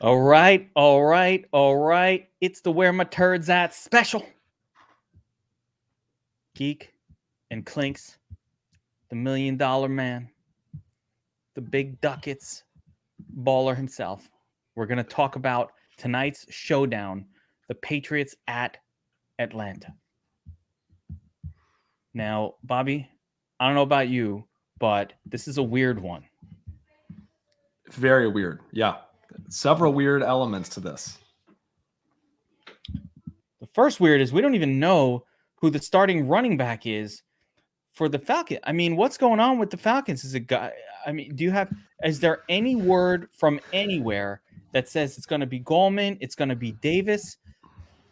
All right, all right, all right. It's the Where My Turds At special. Geek and Clinks, the $1 million man, the big ducats, baller himself. We're going to talk about tonight's showdown, the Patriots at Atlanta. Now, Bobby, I don't know about you, but this is a weird one. Very weird. Yeah. Several weird elements to this. The first weird is we don't even know who the starting running back is for the Falcons. I mean, what's going on with the Falcons? Is a guy? I mean, is there any word from anywhere that says it's going to be Gallman? It's going to be Davis?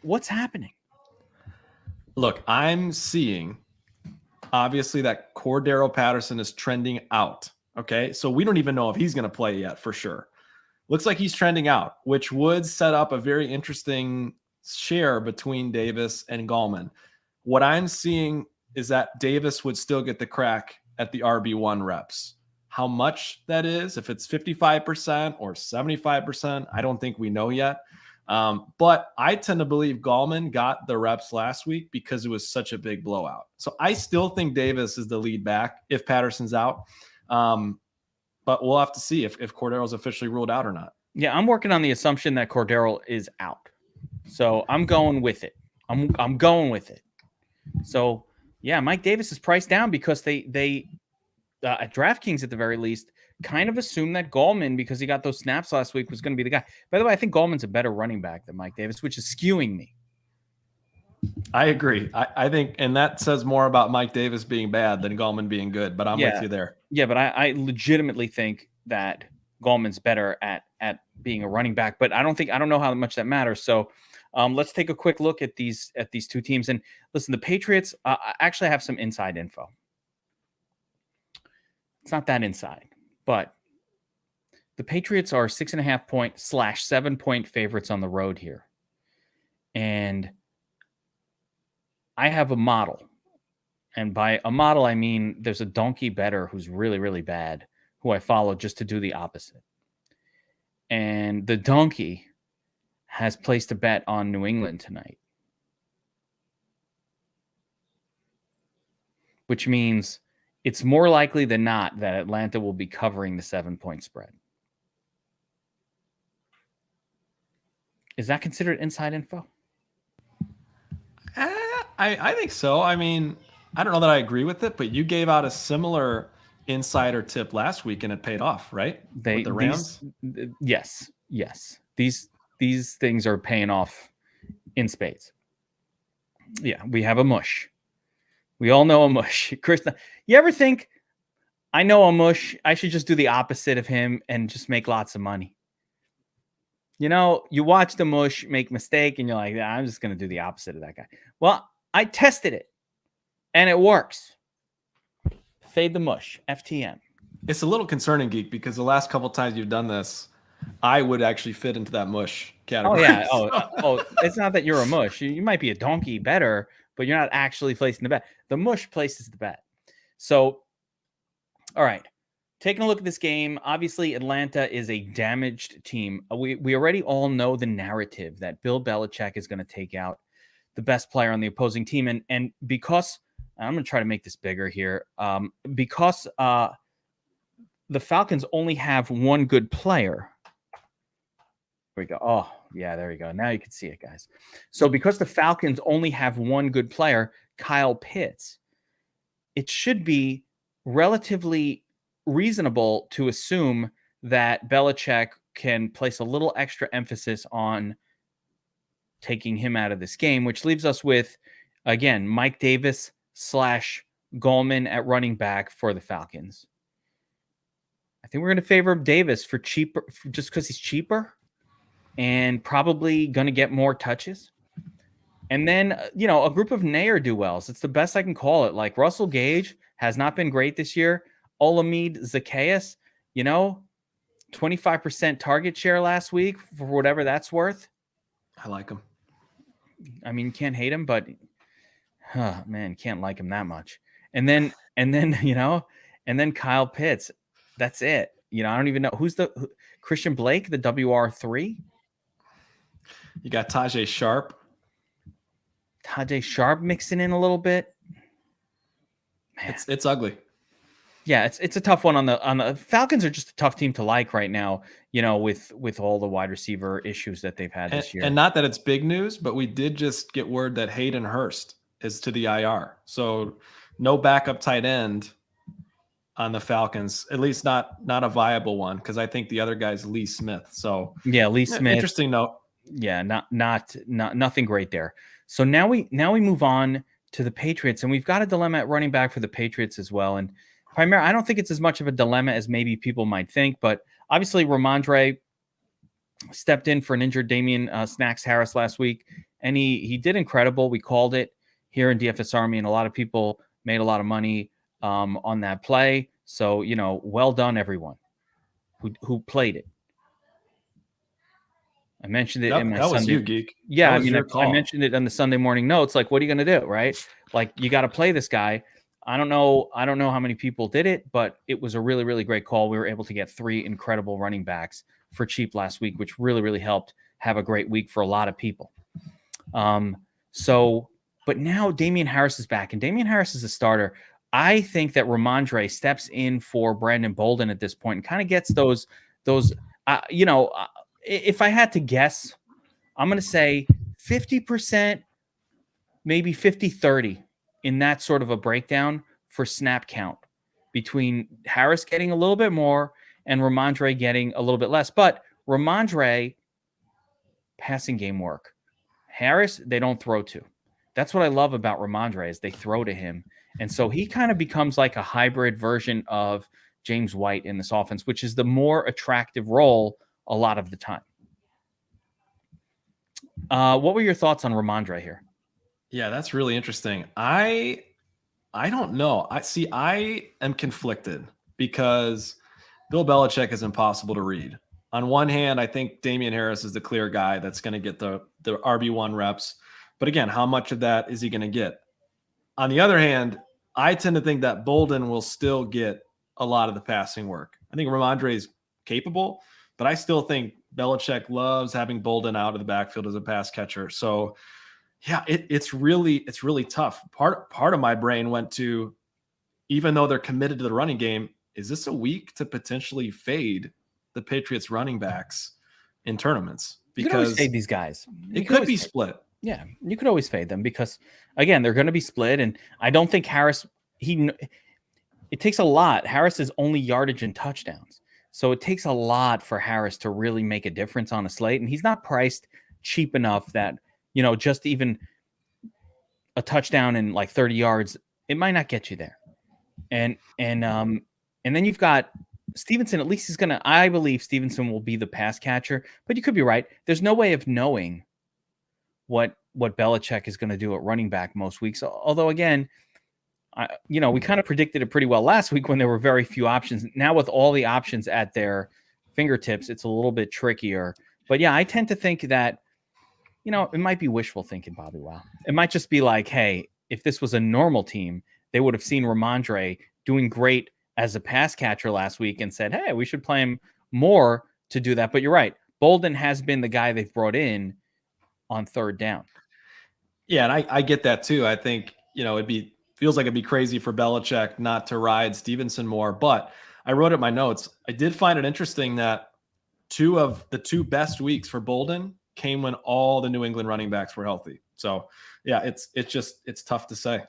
What's happening? Look, I'm seeing obviously that Cordero Patterson is trending out. Okay. So we don't even know if he's going to play yet for sure. Looks like he's trending out, which would set up a very interesting share between Davis and Gallman. What I'm seeing is that Davis would still get the crack at the RB1 reps. How much that is, if it's 55% or 75%, I don't think we know yet. But I tend to believe Gallman got the reps last week because it was such a big blowout. So I still think Davis is the lead back if Patterson's out. But we'll have to see if Cordero's officially ruled out or not. Yeah, I'm working on the assumption that Cordero is out. So I'm going with it. I'm going with it. So, yeah, Mike Davis is priced down because they at DraftKings at the very least, kind of assumed that Gallman, because he got those snaps last week, was going to be the guy. By the way, I think Gallman's a better running back than Mike Davis, which is skewing me. I agree. I think, and that says more about Mike Davis being bad than Gallman being good, but I'm with you there. Yeah, but I legitimately think that Gallman's better at being a running back, but I don't know how much that matters. So let's take a quick look at these two teams. And listen, the Patriots actually have some inside info. It's not that inside, but the Patriots are 6.5 point / 7 point favorites on the road here. And I have a model. And by a model, I mean there's a donkey bettor who's really, really bad, who I follow just to do the opposite. And the donkey has placed a bet on New England tonight, which means it's more likely than not that Atlanta will be covering the 7 point spread. Is that considered inside info? I think so. I mean, I don't know that I agree with it, but you gave out a similar insider tip last week and it paid off, right? With the Rams? Yes. These things are paying off in spades. Yeah, we have a mush. We all know a mush. Chris, you ever think, I know a mush, I should just do the opposite of him and just make lots of money? You know, you watch the mush make mistake and you're like, I'm just going to do the opposite of that guy. Well, I tested it and it works. Fade the mush, FTM. It's a little concerning, Geek, because the last couple times you've done this, I would actually fit into that mush category. Oh, yeah. Oh, it's not that you're a mush. You might be a donkey bettor, but you're not actually placing the bet. The mush places the bet. So, all right. Taking a look at this game, obviously Atlanta is a damaged team. We already all know the narrative that Bill Belichick is going to take out the best player on the opposing team. And because, I'm going to try to make this bigger here, because the Falcons only have one good player. There we go. Oh, yeah, there you go. Now you can see it, guys. So because the Falcons only have one good player, Kyle Pitts, it should be relatively reasonable to assume that Belichick can place a little extra emphasis on taking him out of this game, which leaves us with, again, Mike Davis / Gallman at running back for the Falcons. I think we're going to favor Davis for cheaper, just because he's cheaper and probably going to get more touches. And then, a group of ne'er-do-wells. It's the best I can call it. Like Russell Gage has not been great this year. Olamide Zaccheaus, 25% target share last week for whatever that's worth. I like him. I mean, can't hate him, but can't like him that much. And then Kyle Pitts. That's it. I don't even know who's Christian Blake, the WR3. You got Tajay Sharp. Tajay Sharp mixing in a little bit. Man. It's ugly. Yeah, it's a tough one on the Falcons are just a tough team to like right now, with all the wide receiver issues that they've had this year. And not that it's big news, but we did just get word that Hayden Hurst is to the IR. So no backup tight end on the Falcons, at least not a viable one, because I think the other guy's Lee Smith. So yeah, Lee Smith. Interesting note. Yeah, not nothing great there. So now we move on to the Patriots, and we've got a dilemma at running back for the Patriots as well. And primarily, I don't think it's as much of a dilemma as maybe people might think, but obviously Ramondre stepped in for an injured Damian Snacks Harris last week, and he did incredible. We called it here in DFS Army, and a lot of people made a lot of money on that play. So, well done, everyone who played it. I mentioned it in my Sunday. That was you, Geek. Yeah, I mentioned it on the Sunday morning notes. Like, what are you going to do, right? Like, you got to play this guy. I don't know how many people did it, but it was a really, really great call. We were able to get 3 incredible running backs for cheap last week, which really, really helped have a great week for a lot of people. But now Damian Harris is back, and Damian Harris is a starter. I think that Ramondre steps in for Brandon Bolden at this point and kind of gets those. If I had to guess, I'm going to say 50%, maybe 50-30 in that sort of a breakdown for snap count between Harris getting a little bit more and Ramondre getting a little bit less. But Ramondre, passing game work. Harris, they don't throw to. That's what I love about Ramondre is they throw to him. And so he kind of becomes like a hybrid version of James White in this offense, which is the more attractive role a lot of the time. What were your thoughts on Ramondre here? Yeah, that's really interesting. I don't know. I am conflicted because Bill Belichick is impossible to read. On one hand, I think Damian Harris is the clear guy that's going to get the RB1 reps. But again, how much of that is he going to get? On the other hand, I tend to think that Bolden will still get a lot of the passing work. I think Ramondre is capable, but I still think Belichick loves having Bolden out of the backfield as a pass catcher. So yeah, it's really tough. Part of my brain went to, even though they're committed to the running game, is this a week to potentially fade the Patriots running backs in tournaments? Because you can always fade these guys. It could be split. Yeah, you could always fade them because, again, they're going to be split. And I don't think Harris, it takes a lot. Harris is only yardage and touchdowns. So it takes a lot for Harris to really make a difference on a slate. And he's not priced cheap enough that, just even a touchdown and like 30 yards, it might not get you there. And then you've got Stevenson. At least I believe Stevenson will be the pass catcher, but you could be right. There's no way of knowing what Belichick is going to do at running back most weeks. Although again, we kind of predicted it pretty well last week when there were very few options. Now with all the options at their fingertips, it's a little bit trickier. But yeah, I tend to think that, it might be wishful thinking, Bobbywow. It might just be like, hey, if this was a normal team, they would have seen Ramondre doing great as a pass catcher last week and said, hey, we should play him more to do that. But you're right. Bolden has been the guy they've brought in on third down. Yeah, and I get that too. I think, feels like it'd be crazy for Belichick not to ride Stevenson more. But I wrote it in my notes. I did find it interesting that 2 of the 2 best weeks for Bolden came when all the New England running backs were healthy. So yeah, it's tough to say.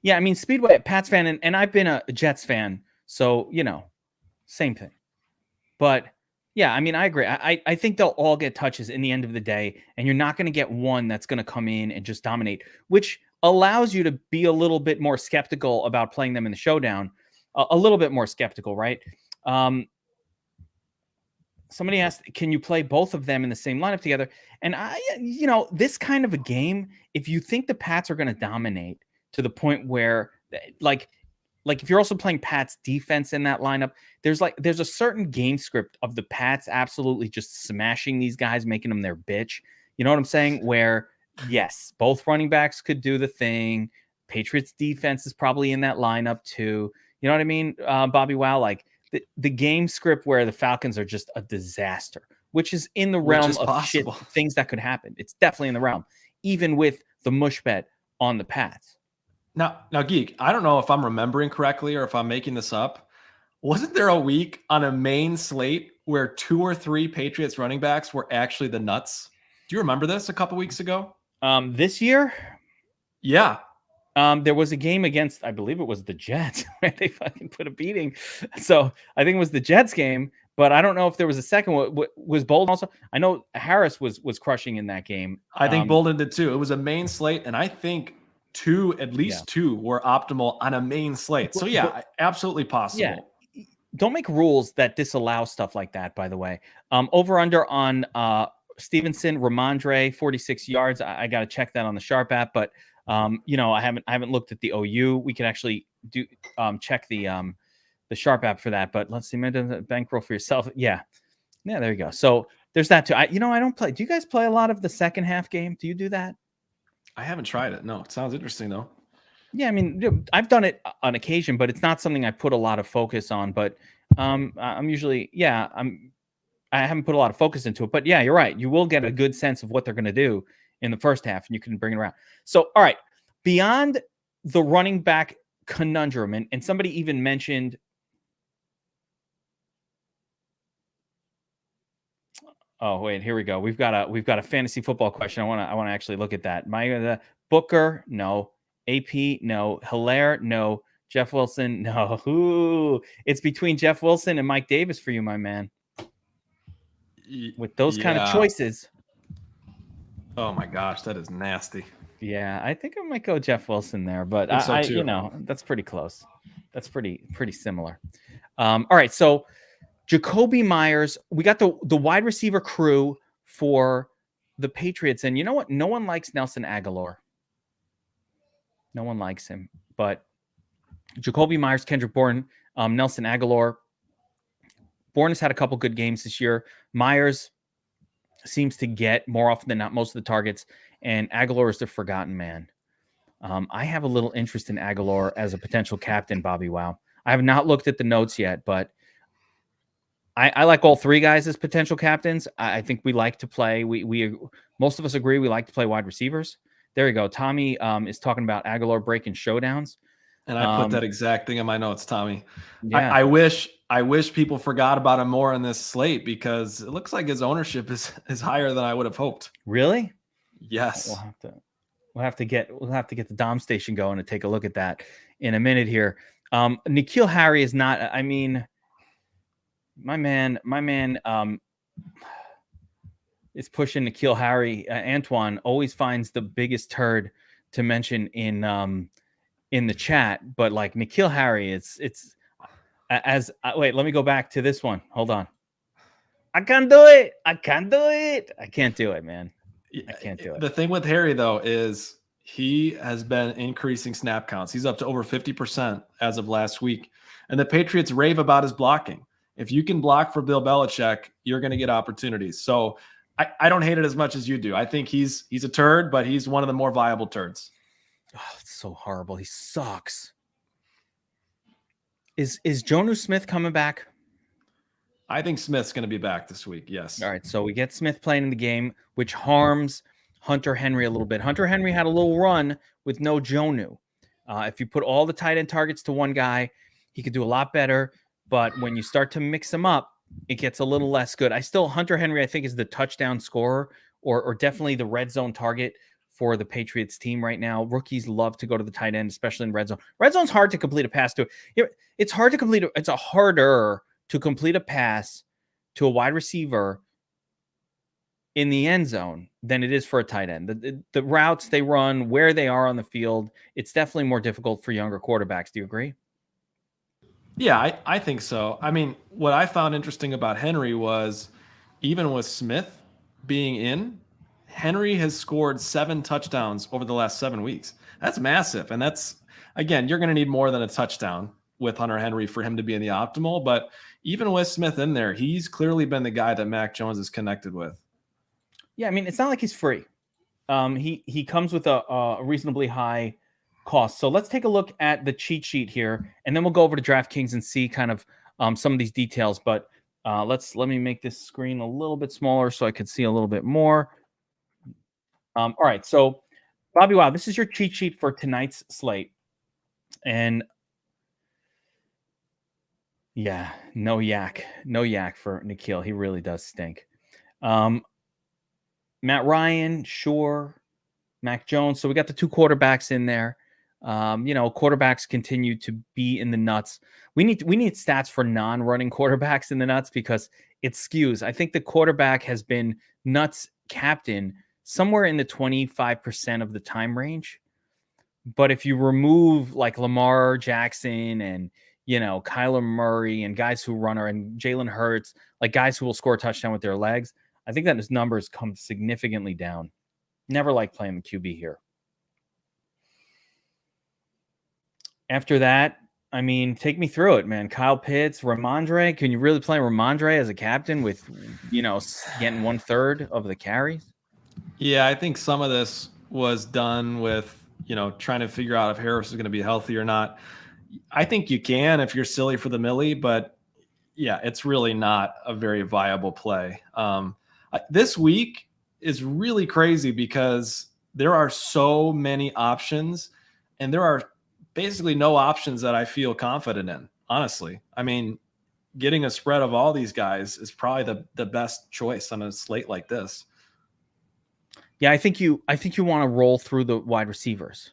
Yeah, I mean, Speedway, Pats fan, and I've been a Jets fan, so same thing. But yeah, I mean, I agree. I think they'll all get touches in the end of the day, and you're not going to get one that's going to come in and just dominate, which allows you to be a little bit more skeptical about playing them in the showdown. A little bit more skeptical, right? Somebody asked, can you play both of them in the same lineup together? And this kind of a game, if you think the Pats are going to dominate to the point where like if you're also playing Pats defense in that lineup, there's a certain game script of the Pats absolutely just smashing these guys, making them their bitch. You know what I'm saying? Where yes, both running backs could do the thing. Patriots defense is probably in that lineup too. You know what I mean? Bobbywow, like the game script where the Falcons are just a disaster, which is in the realm of shit, things that could happen. It's definitely in the realm, even with the mush bet on the Pats. Now, Geek, I don't know if I'm remembering correctly or if I'm making this up. Wasn't there a week on a main slate where 2 or 3 Patriots running backs were actually the nuts? Do you remember this a couple weeks ago? This year? Yeah. There was a game against, I believe it was the Jets, where they fucking put a beating. So I think it was the Jets game, but I don't know if there was a second one. Was Bolden also? I know Harris was crushing in that game. I think Bolden did too. It was a main slate, and I think at least two were optimal on a main slate. So yeah, absolutely possible. Yeah. Don't make rules that disallow stuff like that, by the way. Over under on Stevenson, Ramondre, 46 yards. I got to check that on the Sharp app, but I haven't looked at the OU. We can actually do check the Sharp app for that. But let's see, bankroll for yourself. Yeah, there you go. So there's that too. I don't play. Do you guys play a lot of the second half game? Do you do that? I haven't tried it. No, it sounds interesting though. Yeah, I mean, I've done it on occasion, but it's not something I put a lot of focus on. But I'm usually, I haven't put a lot of focus into it. But yeah, you're right. You will get a good sense of what they're going to do in the first half, and you can bring it around. So, all right, beyond the running back conundrum, and somebody even mentioned, oh wait, here we go. We've got a fantasy football question. I want to actually look at that. The Booker, no. AP, no. Hilaire, no. Jeff Wilson, no. Ooh, it's between Jeff Wilson and Mike Davis for you, my man. With those kind of choices. Oh my gosh, that is nasty. Yeah, I think I might go Jeff Wilson there, but I that's pretty close. That's pretty similar. All right, so Jacoby Myers, we got the wide receiver crew for the Patriots, and you know what? No one likes Nelson Aguilar. No one likes him, but Jacoby Myers, Kendrick Bourne, Nelson Aguilar. Bourne has had a couple good games this year. Myers seems to get more often than not most of the targets, and Aguilar is the forgotten man. I have a little interest in Aguilar as a potential captain, Bobbywow. I have not looked at the notes yet, but I like all three guys as potential captains. I think we like to play. We most of us agree we like to play wide receivers. There you go. Tommy is talking about Aguilar breaking showdowns. And I put that exact thing in my notes, Tommy. Yeah. I wish people forgot about him more on this slate because it looks like his ownership is higher than I would have hoped. Really? Yes. We'll have to get the Dom station going and take a look at that in a minute here. N'Keal Harry is not. I mean, my man is pushing N'Keal Harry. Antoine always finds the biggest turd to mention in the chat, but like N'Keal Harry, it's wait, let me go back to this one. Hold on. I can't do it, man. I can't do it. The thing with Harry though is he has been increasing snap counts. He's up to over 50% as of last week, and the Patriots rave about his blocking. If you can block for Bill Belichick, you're going to get opportunities. So I don't hate it as much as you do. I think he's a turd, but he's one of the more viable turds. Oh, it's so horrible. He sucks. Is Jonnu Smith coming back? I think Smith's going to be back this week. Yes. All right. So we get Smith playing in the game, which harms Hunter Henry a little bit. Hunter Henry had a little run with no Jonnu. If you put all the tight end targets to one guy, he could do a lot better. But when you start to mix them up, it gets a little less good. Hunter Henry, I think, is the touchdown scorer or definitely the red zone target for the Patriots team right now. Rookies love to go to the tight end, especially in red zone. Red zone's hard to complete a pass to. It's harder to complete a pass to a wide receiver in the end zone than it is for a tight end. The routes they run, where they are on the field, it's definitely more difficult for younger quarterbacks. Do you agree? Yeah, I think so. I mean, what I found interesting about Henry was even with Smith being in, Henry has scored 7 touchdowns over the last 7 weeks. That's massive. And that's, again, you're going to need more than a touchdown with Hunter Henry for him to be in the optimal. But even with Smith in there, he's clearly been the guy that Mac Jones is connected with. Yeah, I mean, it's not like he's free. He comes with a reasonably high cost. So let's take a look at the cheat sheet here, and then we'll go over to DraftKings and see kind of some of these details, but let me make this screen a little bit smaller so I can see a little bit more. All right, so Bobbywow, this is your cheat sheet for tonight's slate, and yeah, no yak for Nikhil. He really does stink. Matt Ryan, sure. Mac Jones. So we got the 2 quarterbacks in there. Quarterbacks continue to be in the nuts. We need stats for non-running quarterbacks in the nuts because it skews. I think the quarterback has been nuts captain somewhere in the 25% of the time range. But if you remove like Lamar Jackson and Kyler Murray and guys who run and Jalen Hurts, like guys who will score a touchdown with their legs, I think that his numbers come significantly down. Never like playing the QB here. After that, I mean, take me through it, man. Kyle Pitts, Ramondre. Can you really play Ramondre as a captain with, getting 1/3 of the carries? Yeah, I think some of this was done with, trying to figure out if Harris is going to be healthy or not. I think you can if you're silly for the millie, but yeah, it's really not a very viable play. This week is really crazy because there are so many options and there are basically no options that I feel confident in, honestly. I mean, getting a spread of all these guys is probably the best choice on a slate like this. Yeah, I think you want to roll through the wide receivers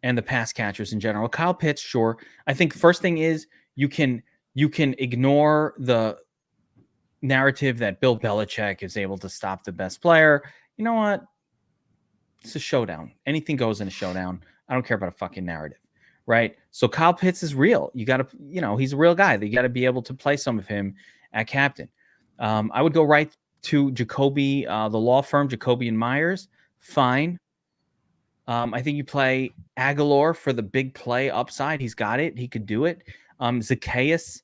and the pass catchers in general. Kyle Pitts, sure. I think first thing is you can ignore the narrative that Bill Belichick is able to stop the best player. You know what? It's a showdown. Anything goes in a showdown. I don't care about a fucking narrative, right? So Kyle Pitts is real. You got to, he's a real guy. You got to be able to play some of him at captain. I would go right to Jacoby, the law firm, Jacoby and Myers. Fine. I think you play Aguilar for the big play upside. He's got it. He could do it. Zacchaeus,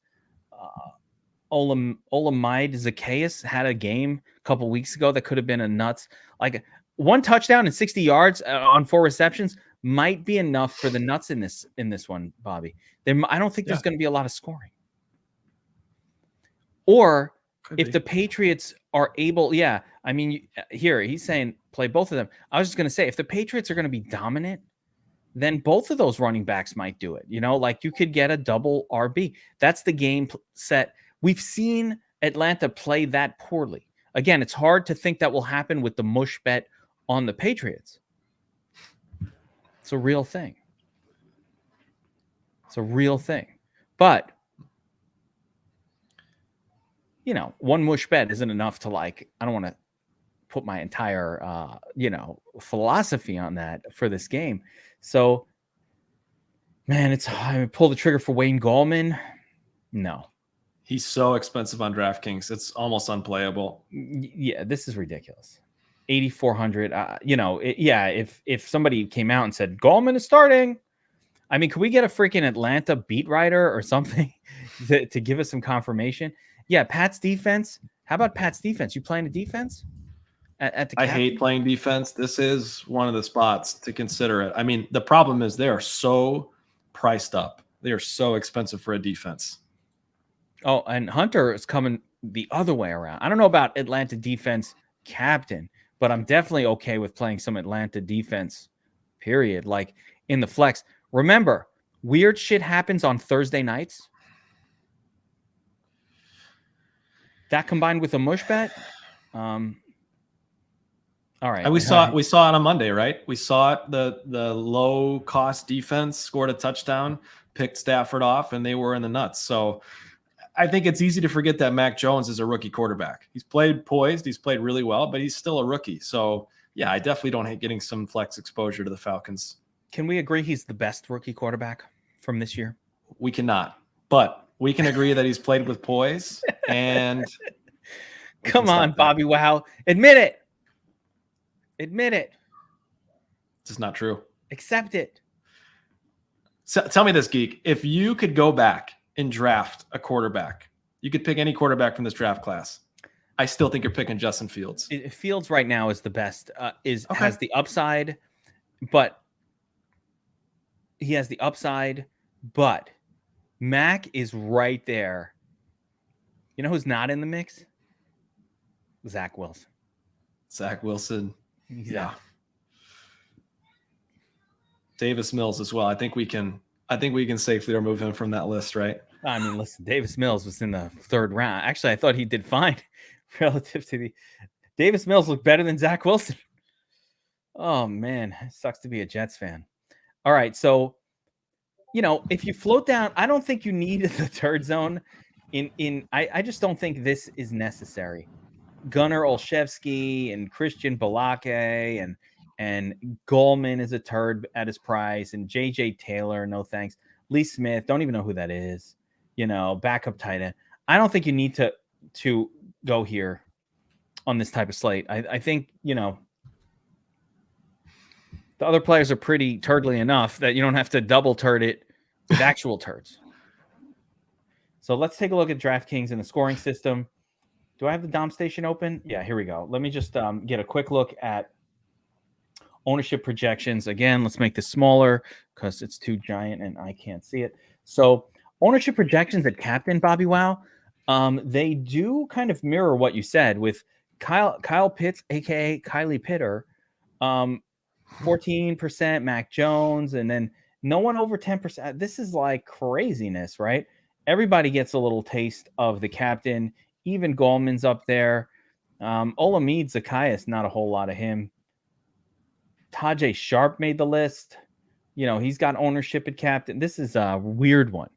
Olamide Zacchaeus had a game a couple weeks ago that could have been a nuts. Like 1 touchdown and 60 yards on 4 receptions might be enough for the nuts in this one, Bobby. I don't think there's going to be a lot of scoring. Or if the Patriots are able, I mean, here he's saying play both of them. I was just going to say, if the Patriots are going to be dominant, then both of those running backs might do it. Like you could get a double RB. That's the game set. We've seen Atlanta play that poorly. Again, it's hard to think that will happen with the mush bet on the Patriots. It's a real thing. But, 1 mush bet isn't enough to I don't want to put my entire, philosophy on that for this game. So, man, I pull the trigger for Wayne Gallman. No. He's so expensive on DraftKings. It's almost unplayable. Yeah, this is ridiculous. 8,400. If somebody came out and said Gallman is starting, I mean, could we get a freaking Atlanta beat writer or something to give us some confirmation? Yeah, Pat's defense. How about Pat's defense? You playing a defense? I hate playing defense. This is one of the spots to consider it. I mean, the problem is they are so priced up. They are so expensive for a defense. Oh, and Hunter is coming the other way around. I don't know about Atlanta defense captain, but I'm definitely okay with playing some Atlanta defense, period. Like in the flex. Remember, weird shit happens on Thursday nights. That combined with a mush bet. All right. And we saw it on Monday, right? We saw it. The low cost defense scored a touchdown, picked Stafford off, and they were in the nuts. So I think it's easy to forget that Mac Jones is a rookie quarterback. He's played poised. He's played really well, but he's still a rookie. So, yeah, I definitely don't hate getting some flex exposure to the Falcons. Can we agree he's the best rookie quarterback from this year? We cannot. But we can agree that he's played with poise. And come on, Bobbywow. Admit it. It's not true. Accept it. So, tell me this, Geek. If you could go back and draft a quarterback, you could pick any quarterback from this draft class, I still think you're picking Justin Fields. Fields right now is the best. Has the upside, but he has the upside. But Mac is right there You know who's not in the mix? Zach Wilson. Zach Wilson. He's Yeah. out. Davis Mills as well. I think we can safely remove him from that list, right? I mean, listen, Davis Mills was in the 3rd round. Actually, I thought he did fine relative to the Davis Mills looked better than Zach Wilson. Oh man, it sucks to be a Jets fan. All right, so if you float down, I don't think you need the turd zone. I just don't think this is necessary. Gunnar Olszewski and Christian Balake and Goldman is a turd at his price, and JJ Taylor, no thanks. Lee Smith, don't even know who that is. Backup tight end. I don't think you need to go here on this type of slate. I think the other players are pretty turdly enough that you don't have to double turd it with actual turds. So let's take a look at DraftKings and the scoring system. Do I have the Dom station open? Yeah, here we go. Let me just get a quick look at ownership projections. Again, let's make this smaller because it's too giant and I can't see it. So ownership projections at captain, Bobbywow, they do kind of mirror what you said with Kyle Pitts, a.k.a. Kylie Pitter, 14%, Mac Jones, and then no one over 10%. This is like craziness, right? Everybody gets a little taste of the captain. Even Goldman's up there. Olamide Zacchaeus, not a whole lot of him. Tajay Sharp made the list. He's got ownership at captain. This is a weird one.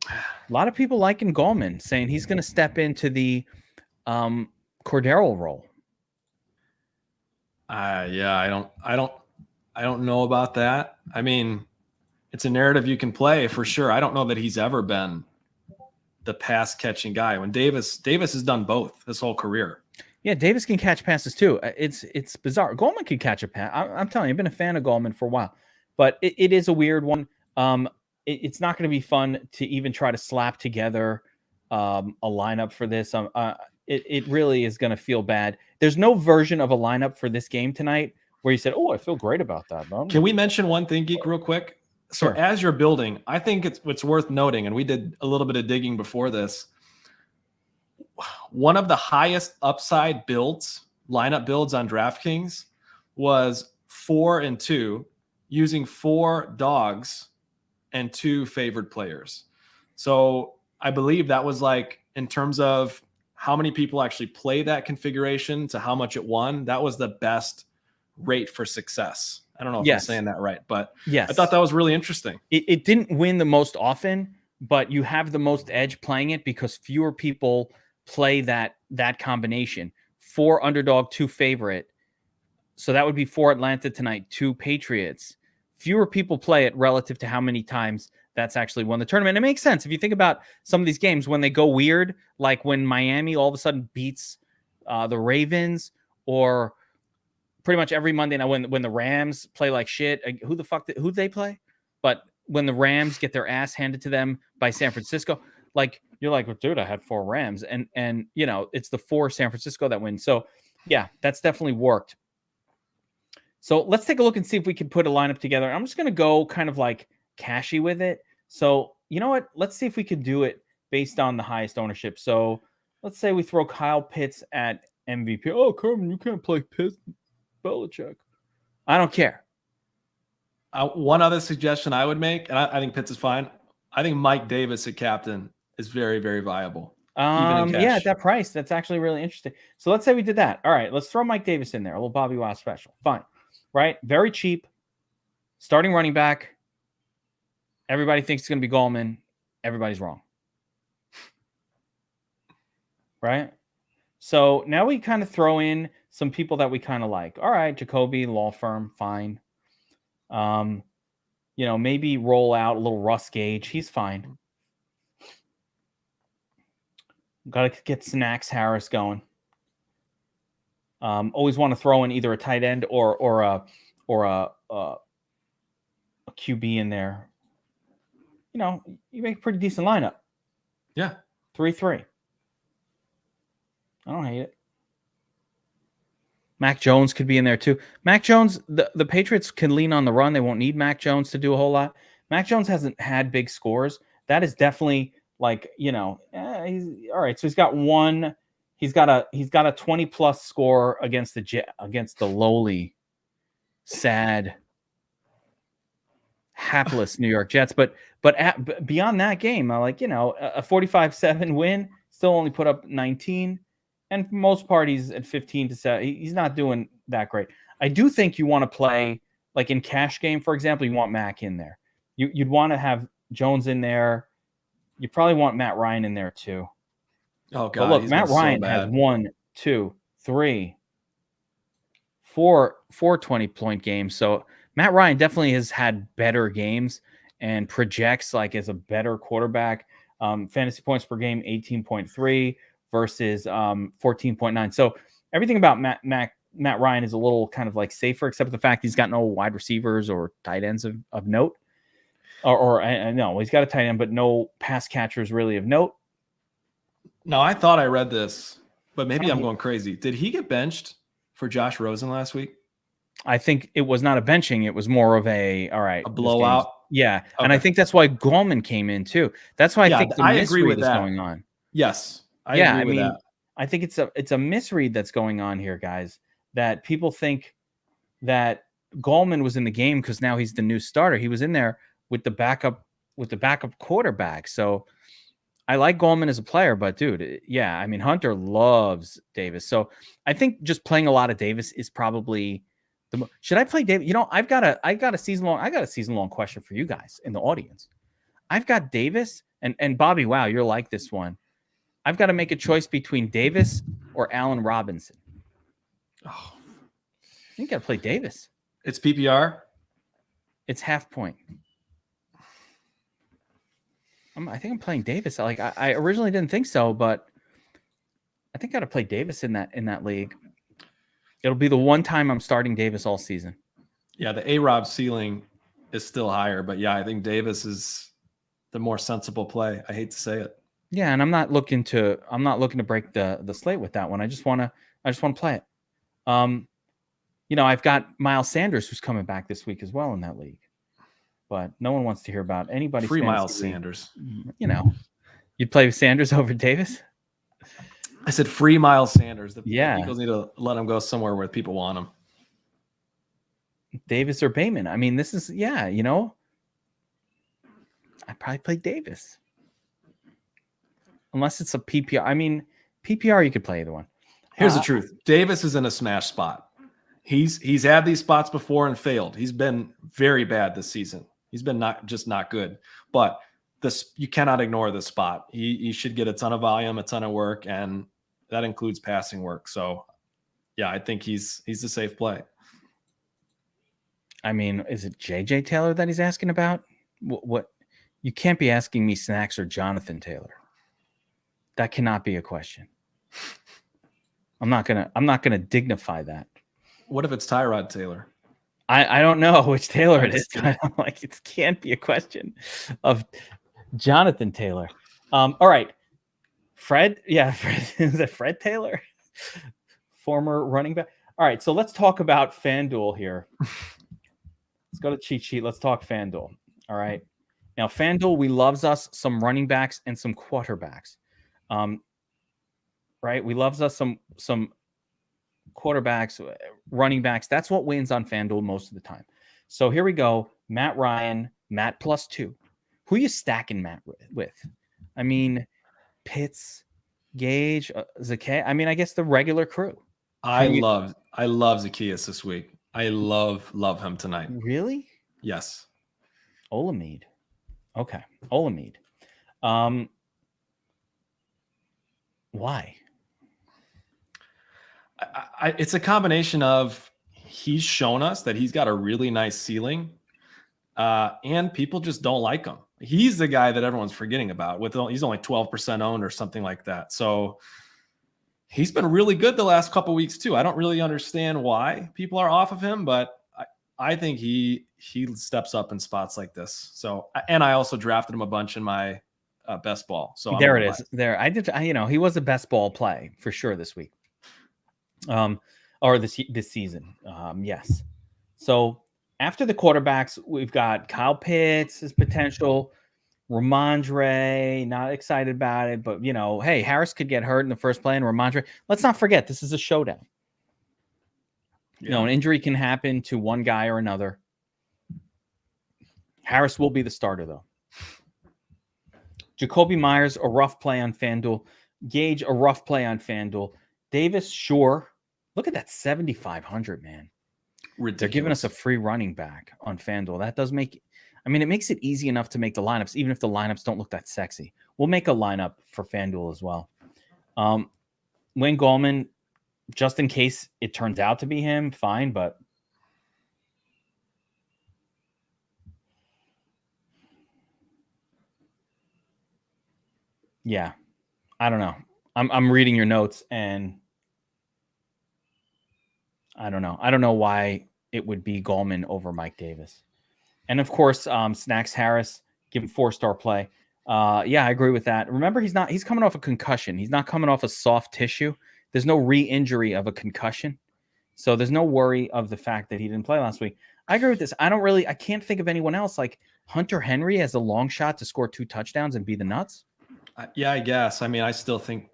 A lot of people liking Goldman, saying he's going to step into the Cordero role. Yeah, I don't know about that. I mean, it's a narrative you can play for sure. I don't know that he's ever been the pass catching guy. When Davis has done both his whole career. Yeah, Davis can catch passes too. It's bizarre. Goldman can catch a pass. I'm telling you, I've been a fan of Goldman for a while, but it is a weird one. It's not going to be fun to even try to slap together a lineup for this. It really is going to feel bad. There's no version of a lineup for this game tonight where you said, "Oh, I feel great about that." Bro. Can we mention one thing, Geek, real quick? So Sure. As you're building, I think it's worth noting, and we did a little bit of digging before this. One of the highest upside lineup builds on DraftKings was 4 and 2, using 4 dogs and 2 favored players. So I believe that was like, in terms of how many people actually play that configuration to how much it won, that was the best rate for success. I don't know if I'm saying that right, but yes, I thought that was really interesting. It didn't win the most often, but you have the most edge playing it because fewer people play that combination. 4 underdog, 2 favorite. So that would be 4 Atlanta tonight, 2 Patriots. Fewer people play it relative to how many times that's actually won the tournament. It makes sense if you think about some of these games when they go weird, like when Miami all of a sudden beats the Ravens, or pretty much every Monday night when the Rams play like shit. Who'd they play? But when the Rams get their ass handed to them by San Francisco, like you're like, well, dude, I had 4 Rams, and it's the 4 San Francisco that win. So yeah, that's definitely worked. So let's take a look and see if we can put a lineup together. I'm just going to go kind of like cashy with it. So you know what? Let's see if we can do it based on the highest ownership. So let's say we throw Kyle Pitts at MVP. Oh, Carmen, you can't play Pitts. Belichick. I don't care. One other suggestion I would make, and I think Pitts is fine. I think Mike Davis at captain is very, very viable. Yeah, at that price, that's actually really interesting. So let's say we did that. All right, let's throw Mike Davis in there. A little Bobbywow special. Fine. Right? Very cheap. Starting running back. Everybody thinks it's going to be Goldman. Everybody's wrong. Right? So now we kind of throw in some people that we kind of like. All right, Jacoby, law firm, fine. Maybe roll out a little Russ Gage. He's fine. Got to get Snacks Harris going. Always want to throw in either a tight end or a QB in there. You make a pretty decent lineup. Yeah. 3-3. I don't hate it. Mac Jones could be in there too. Mac Jones, the Patriots can lean on the run. They won't need Mac Jones to do a whole lot. Mac Jones hasn't had big scores. That is definitely like, he's all right. So he's got one. He's got a 20+ score against the lowly, sad, hapless New York Jets. But beyond that game, a 45-7 win, still only put up 19, and for most part he's at 15-7. He's not doing that great. I do think you want to play like in cash game, for example. You want Mac in there. You'd want to have Jones in there. You probably want Matt Ryan in there too. Oh God! But look, Matt Ryan has 1, 2, 3, 4 20-point games. So Matt Ryan definitely has had better games and projects like as a better quarterback. Fantasy points per game 18.3 versus 14.9. So everything about Matt Ryan is a little kind of like safer, except for the fact he's got no wide receivers or tight ends of note. Or no, he's got a tight end, but no pass catchers really of note. No, I thought I read this, but maybe I'm going crazy. Did he get benched for Josh Rosen last week? I think it was not a benching. It was more of a blowout. Yeah. Okay. And I think that's why Gallman came in too. That's why I think the misread is going on. Yes. I agree with that. I think it's a misread that's going on here, guys, that people think that Gallman was in the game because now he's the new starter. He was in there with the backup quarterback. So I like Gallman as a player, but dude, yeah, I mean, Hunter loves Davis. So I think just playing a lot of Davis is probably should I play Davis? I've got a season long question for you guys in the audience. I've got Davis and Bobbywow, you're like this one. I've got to make a choice between Davis or Allen Robinson. Oh, I think I got to play Davis. It's PPR. It's half point. I think I'm playing Davis. Like I originally didn't think so, but I think I got to play Davis in that league. It'll be the one time I'm starting Davis all season. Yeah, the A-Rob ceiling is still higher, but yeah, I think Davis is the more sensible play. I hate to say it. Yeah, and I'm not looking to break the slate with that one. I just want to play it. I've got Miles Sanders who's coming back this week as well in that league. But no one wants to hear about anybody. Free Miles Sanders. You'd play Sanders over Davis? I said free Miles Sanders. The Eagles need to let him go somewhere where people want him. Davis or Bateman. I mean, this is, I'd probably play Davis. Unless it's a PPR. I mean, PPR, you could play either one. Here's the truth. Davis is in a smash spot. He's had these spots before and failed. He's been very bad this season. He's been not good. But you cannot ignore this spot. He should get a ton of volume, a ton of work, and that includes passing work. So, yeah, I think he's a safe play. I mean, is it JJ Taylor that he's asking about? What? You can't be asking me Snacks or Jonathan Taylor. That cannot be a question. I'm not gonna dignify that. What if it's Tyrod Taylor? I don't know which Taylor it is. I'm like, it can't be a question of Jonathan Taylor. All right. Fred. Yeah. Is it Fred Taylor? Former running back. All right. So let's talk about FanDuel here. Let's go to cheat sheet. Let's talk FanDuel. All right. Now, FanDuel, we loves us some running backs and some quarterbacks. Right. We loves us some quarterbacks, running backs. That's what wins on FanDuel most of the time. So here we go. Matt Ryan, Matt +2. Who are you stacking Matt with? I mean, Pitts, Gage, Zacchaeus. I mean, I guess the regular crew. I love Zacchaeus this week. I love him tonight. Really? Yes. Olamide. Okay. Olamide. Why? It's a combination of he's shown us that he's got a really nice ceiling, and people just don't like him. He's the guy that everyone's forgetting about. He's only 12% owned or something like that. So he's been really good the last couple of weeks too. I don't really understand why people are off of him, but I think he steps up in spots like this. So, and I also drafted him a bunch in my best ball. So there it is. There, I did. He was a best ball play for sure this week. Or this season. Yes. So After the quarterbacks, we've got Kyle Pitts' his potential. Ramondre, not excited about it, but hey, Harris could get hurt in the first play, and Ramondre. Let's not forget, this is a showdown. Yeah. An injury can happen to one guy or another. Harris will be the starter, though. Jacoby Myers, a rough play on FanDuel. Gage, a rough play on FanDuel. Davis, sure. Look at that 7,500, man. Ridiculous. They're giving us a free running back on FanDuel. That does make, it makes it easy enough to make the lineups, even if the lineups don't look that sexy. We'll make a lineup for FanDuel as well. Wayne Gallman, just in case it turns out to be him, fine, but yeah, I don't know. I'm reading your notes, and I don't know. I don't know why it would be Gallman over Mike Davis. And of course, Snacks Harris, give him 4-star play. Yeah, I agree with that. Remember, he's coming off a concussion. He's not coming off a soft tissue. There's no re-injury of a concussion. So there's no worry of the fact that he didn't play last week. I agree with this. I can't think of anyone else. Like Hunter Henry has a long shot to score 2 touchdowns and be the nuts. Yeah, I guess. I still think,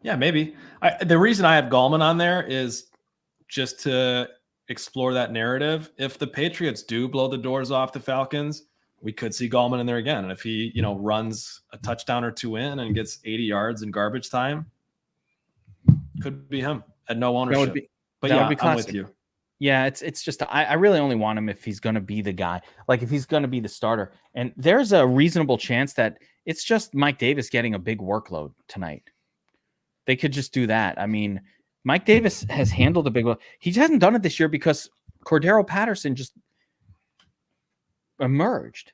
yeah, maybe. The reason I have Gallman on there is just to explore that narrative. If the Patriots do blow the doors off the Falcons, we could see Gallman in there again. And if he, runs a touchdown or 2 in and gets 80 yards in garbage time, could be him at no ownership. But yeah, I'm with you. Yeah, it's just I really only want him if he's going to be the guy. Like if he's going to be the starter. And there's a reasonable chance that it's just Mike Davis getting a big workload tonight. They could just do that. Mike Davis has handled a big one. He hasn't done it this year because Cordero Patterson just emerged.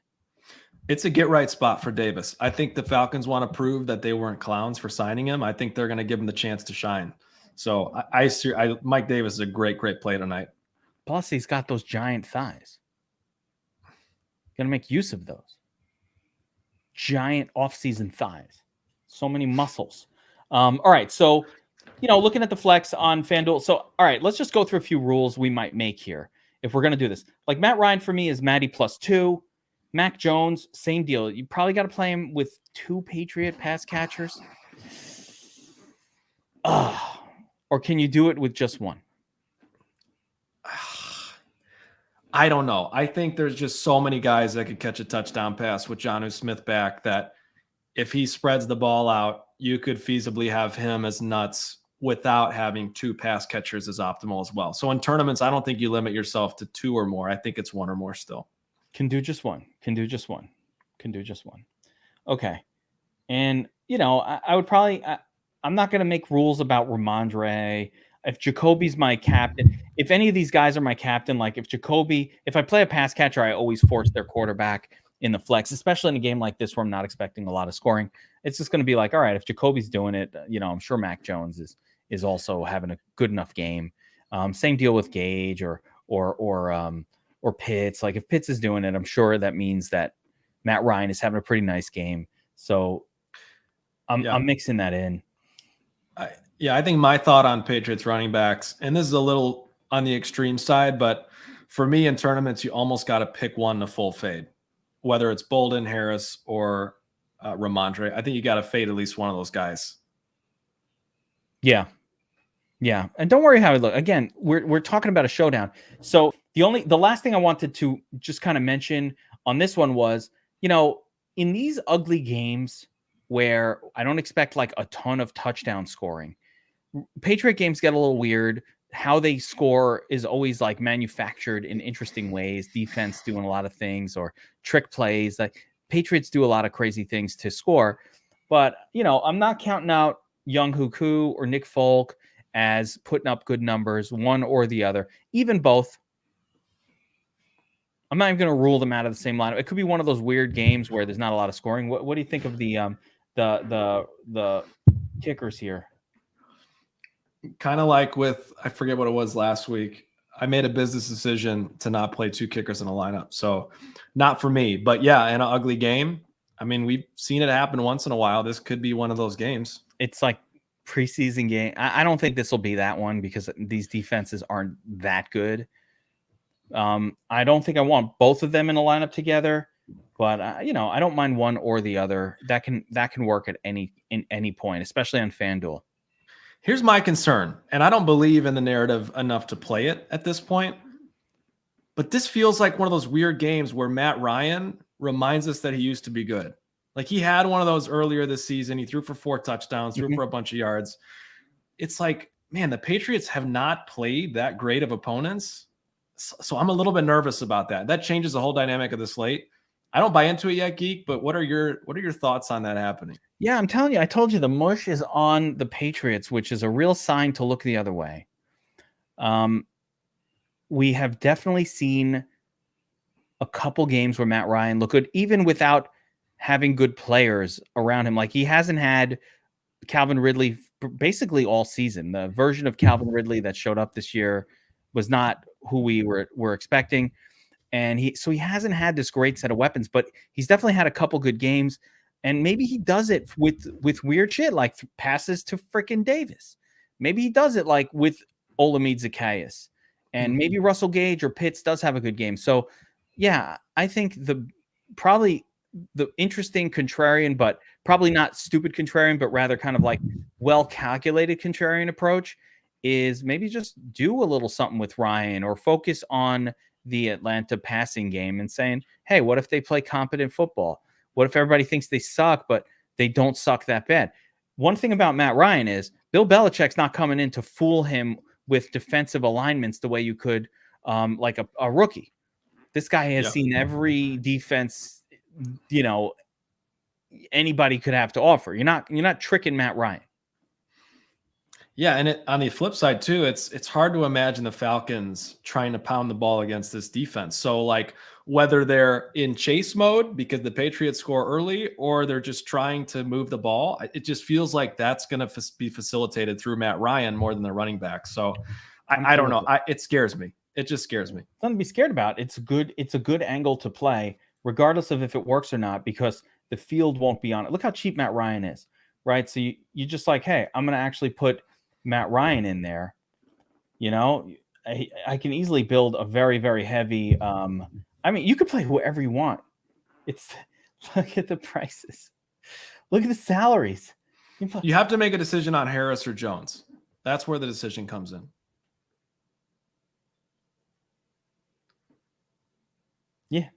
It's a get right spot for Davis. I think the Falcons want to prove that they weren't clowns for signing him. I think they're going to give him the chance to shine. So Mike Davis is a great play tonight. Plus, he's got those giant thighs. Going to make use of those giant off-season thighs. So many muscles. All right, so looking at the flex on FanDuel. So, all right, let's just go through a few rules we might make here if we're going to do this. Like Matt Ryan for me is Matty +2. Mac Jones, same deal. You probably got to play him with 2 Patriot pass catchers. Or can you do it with just one? I don't know. I think there's just so many guys that could catch a touchdown pass with Jonnu Smith back that if he spreads the ball out, you could feasibly have him as nuts without having 2 pass catchers as optimal as well. So in tournaments, I don't think you limit yourself to 2 or more. I think it's 1 or more still. Can do just one. Okay. And, I would probably, I'm not going to make rules about Ramondre. If Jacoby's my captain, if any of these guys are my captain, like if I play a pass catcher, I always force their quarterback in the flex, especially in a game like this where I'm not expecting a lot of scoring. It's just going to be like, all right, if Jacoby's doing it, I'm sure Mac Jones is also having a good enough game. Same deal with Gage or Pitts. Like if Pitts is doing it, I'm sure that means that Matt Ryan is having a pretty nice game. So I'm mixing that in. I think my thought on Patriots running backs, and this is a little on the extreme side, but for me in tournaments, you almost got to pick one to full fade, whether it's Bolden, Harris, or Ramondre. I think you got to fade at least one of those guys. Yeah. And don't worry how it looks. Again, we're talking about a showdown. So the last thing I wanted to just kind of mention on this one was, in these ugly games where I don't expect like a ton of touchdown scoring, Patriot games get a little weird. How they score is always like manufactured in interesting ways. Defense doing a lot of things or trick plays. Like Patriots do a lot of crazy things to score. But, I'm not counting out Young Hoku or Nick Folk as putting up good numbers, one or the other, even both. I'm not even going to rule them out of the same lineup. It could be one of those weird games where there's not a lot of scoring. What do you think of the kickers here? Kind of like I forget what it was last week. I made a business decision to not play 2 kickers in a lineup. So not for me, but yeah, in an ugly game. We've seen it happen once in a while. This could be one of those games. It's like preseason game. I don't think this will be that one because these defenses aren't that good. I don't think I want both of them in a lineup together, but I don't mind one or the other. That can work at any point, especially on FanDuel. Here's my concern, and I don't believe in the narrative enough to play it at this point, but this feels like one of those weird games where Matt Ryan reminds us that he used to be good. Like he had one of those earlier this season. He threw for 4 touchdowns, threw for a bunch of yards. It's like, man, the Patriots have not played that great of opponents. So I'm a little bit nervous about that. That changes the whole dynamic of the slate. I don't buy into it yet, Geek, but what are your thoughts on that happening? Yeah, I'm telling you, I told you the mush is on the Patriots, which is a real sign to look the other way. We have definitely seen a couple games where Matt Ryan looked good, even without having good players around him. Like he hasn't had Calvin Ridley basically all season. The version of Calvin Ridley that showed up this year was not who we were expecting. And he hasn't had this great set of weapons, but he's definitely had a couple good games. And maybe he does it with weird shit like passes to freaking Davis. Maybe he does it like with Olamide Zaccheaus. And maybe Russell Gage or Pitts does have a good game. So, yeah, I think probably the interesting contrarian, but probably not stupid contrarian, but rather kind of like well-calculated contrarian approach is maybe just do a little something with Ryan or focus on the Atlanta passing game and saying, hey, what if they play competent football? What if everybody thinks they suck, but they don't suck that bad? One thing about Matt Ryan is Bill Belichick's not coming in to fool him with defensive alignments the way you could like a rookie. This guy has seen every defense, anybody could have to offer. You're not tricking Matt Ryan. Yeah, and on the flip side too, it's hard to imagine the Falcons trying to pound the ball against this defense. So like whether they're in chase mode because the Patriots score early or they're just trying to move the ball, it just feels like that's going to be facilitated through Matt Ryan more than the running back. So I don't know. It scares me. It just scares me. Something to be scared about. It's a good angle to play, regardless of if it works or not, because the field won't be on it. Look how cheap Matt Ryan is, right? So you just like, hey, I'm going to actually put Matt Ryan in there. I can easily build a very, very heavy. You could play whoever you want. Look at the prices. Look at the salaries. You have to make a decision on Harris or Jones. That's where the decision comes in. Yeah.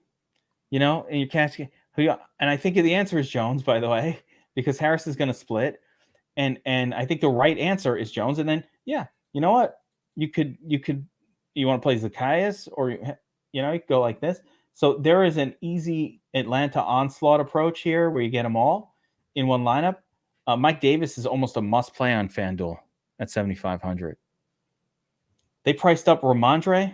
And you're catching and I think the answer is Jones, by the way, because Harris is going to split. And I think the right answer is Jones. And then, yeah, you know what? You want to play Zaccheaus or, you could go like this. So there is an easy Atlanta onslaught approach here where you get them all in one lineup. Mike Davis is almost a must play on FanDuel at 7,500. They priced up Ramondre.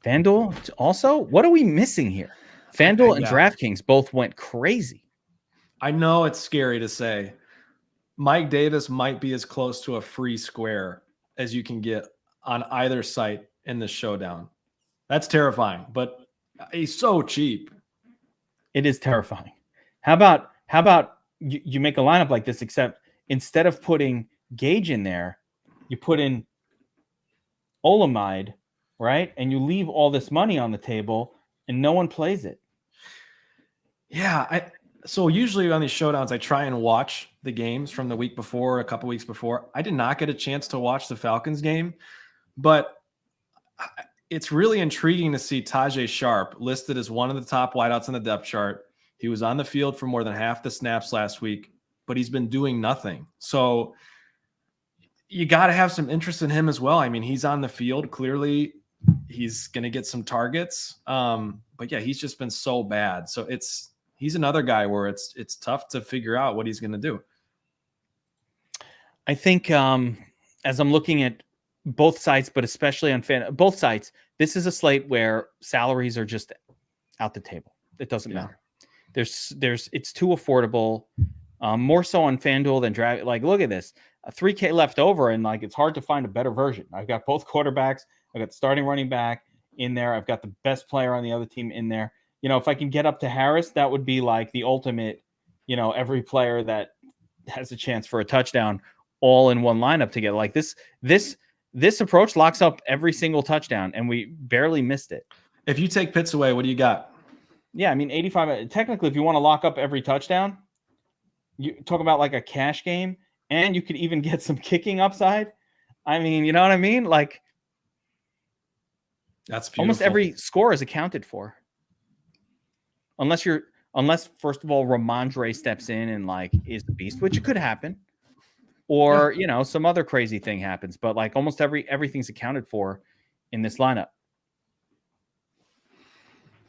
FanDuel also? What are we missing here? FanDuel and Draftkings both went crazy. I know it's scary to say. Mike Davis might be as close to a free square as you can get on either site in the showdown. That's terrifying, but he's so cheap. It is terrifying. How about you make a lineup like this, except instead of putting Gage in there, you put in Olamide, right? And you leave all this money on the table and no one plays it. Yeah, so usually on these showdowns, I try and watch the games from the week before, a couple weeks before. I did not get a chance to watch the Falcons game, but it's really intriguing to see Tajay Sharp listed as one of the top wideouts on the depth chart. He was on the field for more than half the snaps last week, but he's been doing nothing. So you got to have some interest in him as well. I mean, he's on the field. Clearly, he's going to get some targets. But yeah, he's just been so bad. So he's another guy where it's tough to figure out what he's going to do. I think as I'm looking at both sites, but especially on both sites, this is a slate where salaries are just out the table. It doesn't matter. It's too affordable. More so on FanDuel than Draft. Like, look at this, a 3K left over, and like it's hard to find a better version. I've got both quarterbacks. I've got the starting running back in there. I've got the best player on the other team in there. If I can get up to Harris, that would be like the ultimate. Every player that has a chance for a touchdown all in one lineup together. Like this this approach locks up every single touchdown, and we barely missed it. If you take Pitts away, what do you got? Yeah, I mean, 85. Technically, if you want to lock up every touchdown, you talk about like a cash game, and you could even get some kicking upside. I mean, you know what I mean? Like, that's beautiful. Almost every score is accounted for. Unless first of all, Ramondre steps in and like is the beast, which it could happen. Or, you know, some other crazy thing happens. But like almost everything's accounted for in this lineup.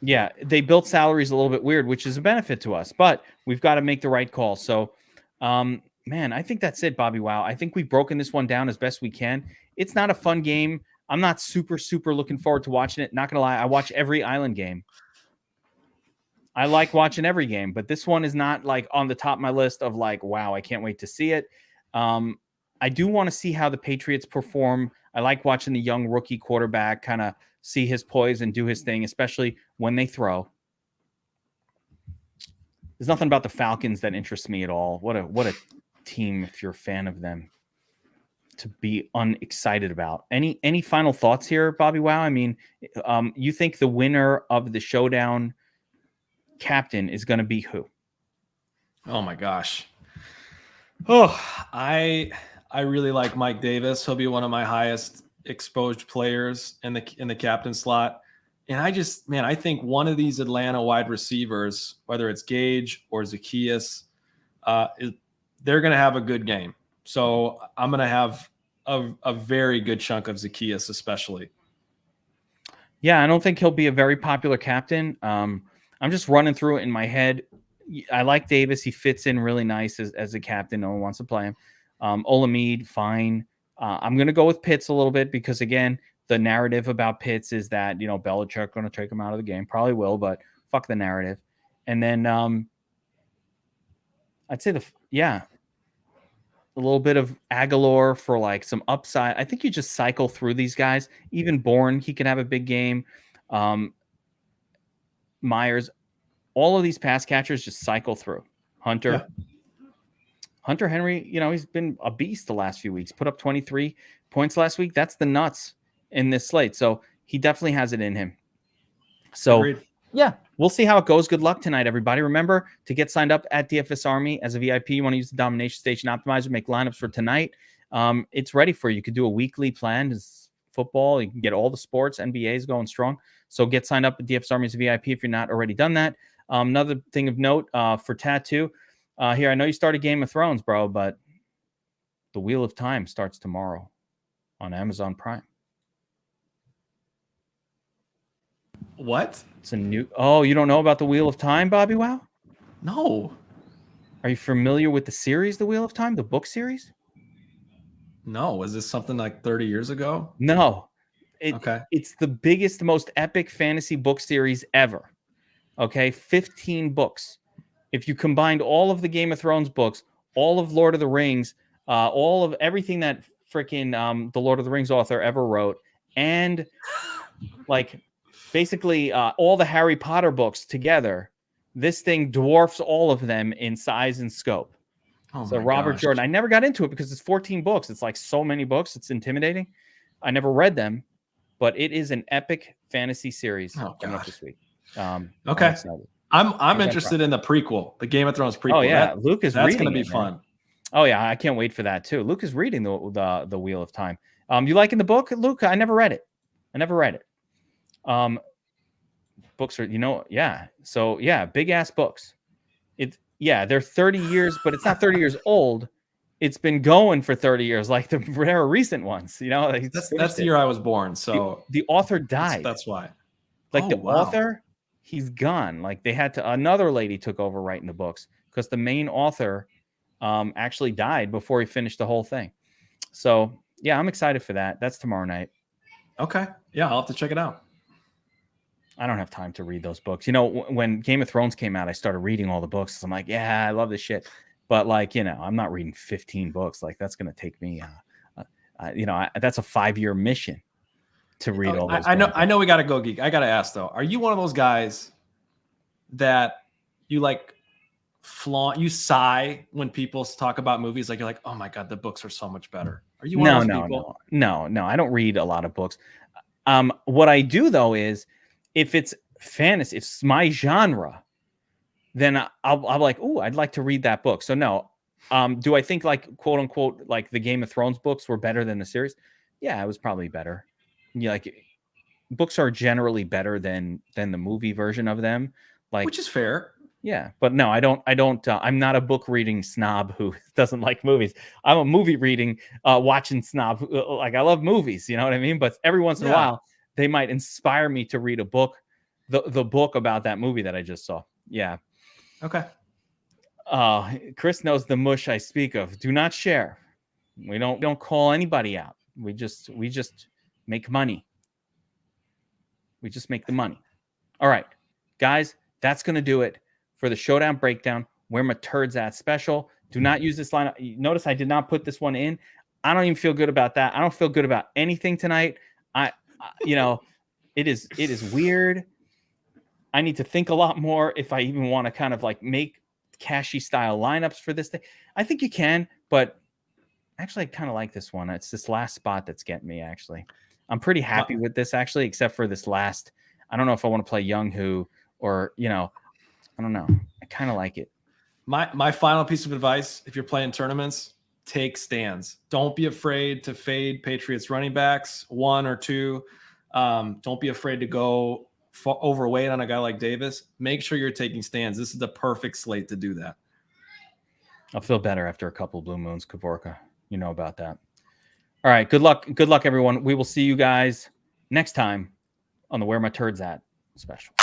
Yeah, they built salaries a little bit weird, which is a benefit to us. But we've got to make the right call. So, man, I think that's it, Bobbywow. I think we've broken this one down as best we can. It's not a fun game. I'm not super looking forward to watching it. Not going to lie, I watch every Island game. I like watching every game, but this one is not like on the top of my list of like, wow, I can't wait to see it. I do want to see how the Patriots perform. I like watching the young rookie quarterback kind of see his poise and do his thing, especially when they throw. There's nothing about the Falcons that interests me at all. What a team, if you're a fan of them, to be unexcited about. Any final thoughts here, Bobbywow? I mean, you think the winner of the Showdown captain is going to be who? Oh my gosh. Oh, I really like Mike Davis. He'll be one of my highest exposed players in the captain slot. And I think one of these Atlanta wide receivers, whether it's Gage or Zacchaeus, they're going to have a good game. So I'm going to have a very good chunk of Zacchaeus, especially. Yeah, I don't think he'll be a very popular captain. I'm just running through it in my head. I like Davis. He fits in really nice as a captain. No one wants to play him. Olamide, fine. I'm going to go with Pitts a little bit because, again, the narrative about Pitts is that, you know, Belichick going to take him out of the game. Probably will, but fuck the narrative. And then I'd say a little bit of Aguilar for like some upside. I think you just cycle through these guys. Even Bourne, he can have a big game. Myers, all of these pass catchers just cycle through. Hunter Henry, you know, he's been a beast the last few weeks. Put up 23 points last week. That's the nuts in this slate. So he definitely has it in him. So Agreed. Yeah, we'll see how it goes. Good luck tonight, everybody. Remember to get signed up at DFS Army as a VIP. You want to use the Domination Station Optimizer, make lineups for tonight. It's ready for you. You could do a weekly plan. It's football. You can get all the sports. NBA is going strong. So get signed up at DFS Army as a VIP if you're not already done that. Another thing of note for Tattoo here. I know you started Game of Thrones, bro, but the Wheel of Time starts tomorrow on Amazon Prime. What? It's a new... Oh, you don't know about the Wheel of Time, Bobbywow? No. Are you familiar with the series, The Wheel of Time, the book series? No. Was this something like 30 years ago? No. Okay. It's the biggest, most epic fantasy book series ever. Okay? 15 books. If you combined all of the Game of Thrones books, all of Lord of the Rings, all of everything that freaking the Lord of the Rings author ever wrote, and like... basically, all the Harry Potter books together, this thing dwarfs all of them in size and scope. Oh so Robert Jordan, I never got into it because it's 14 books. It's like so many books. It's intimidating. I never read them, but it is an epic fantasy series coming up this week. Okay. I'm interested in the prequel, the Game of Thrones prequel. Oh, yeah. Luke is reading that's going to be fun. Oh, yeah. I can't wait for that, too. Luke is reading the Wheel of Time. You liking the book, Luke? I never read it. Books are, you know, yeah. So yeah, big ass books. They're 30 years, but it's not 30 years old. It's been going for 30 years, like the rare recent ones. You know, that's the year I was born. So the author died. That's why. Like author, he's gone. Like they had to. Another lady took over writing the books because the main author actually died before he finished the whole thing. So yeah, I'm excited for that. That's tomorrow night. Okay. Yeah, I'll have to check it out. I don't have time to read those books. You know, when Game of Thrones came out, I started reading all the books. I'm like, yeah, I love this shit. But like, you know, I'm not reading 15 books. Like that's going to take me, that's a 5-year mission to read all those. I know we got to go, Geek. I got to ask though, are you one of those guys that you like flaunt, you sigh when people talk about movies. Like you're like, oh my God, the books are so much better. Are you one of those people? No. I don't read a lot of books. What I do though is if it's fantasy, if it's my genre, then I'll like, oh, I'd like to read that book. So no. Do I think like quote unquote like the Game of Thrones books were better than the series? Yeah, it was probably better. Yeah, like books are generally better than the movie version of them. Like, which is fair. Yeah, but no, I don't. I'm not a book reading snob who doesn't like movies. I'm a movie reading, watching snob. Like I love movies, you know what I mean? But every once in a while, they might inspire me to read a book, the book about that movie that I just saw. Yeah. Okay. Chris knows the mush I speak of. Do not share. We don't call anybody out. We just make money. We just make the money. All right, guys, that's gonna do it for the Showdown breakdown. Where My Turds At special. Do not use this line. Notice I did not put this one in. I don't even feel good about that. I don't feel good about anything tonight. It is weird. I need to think a lot more if I even want to kind of like make cashy style lineups for this thing. I think you can, but actually I kind of like this one. It's this last spot that's getting me, actually. I'm pretty happy with this, actually, except for this last. I don't know if I want to play Young Who or, I don't know. I kind of like it. My final piece of advice, if you're playing tournaments, take stands. Don't be afraid to fade Patriots running backs, 1 or 2. Don't be afraid to go overweight on a guy like Davis. Make sure you're taking stands. This is the perfect slate to do that. I'll feel better after a couple blue moons, Kavorka. You know about that. All right. Good luck. Good luck, everyone. We will see you guys next time on the Where My Turds At special.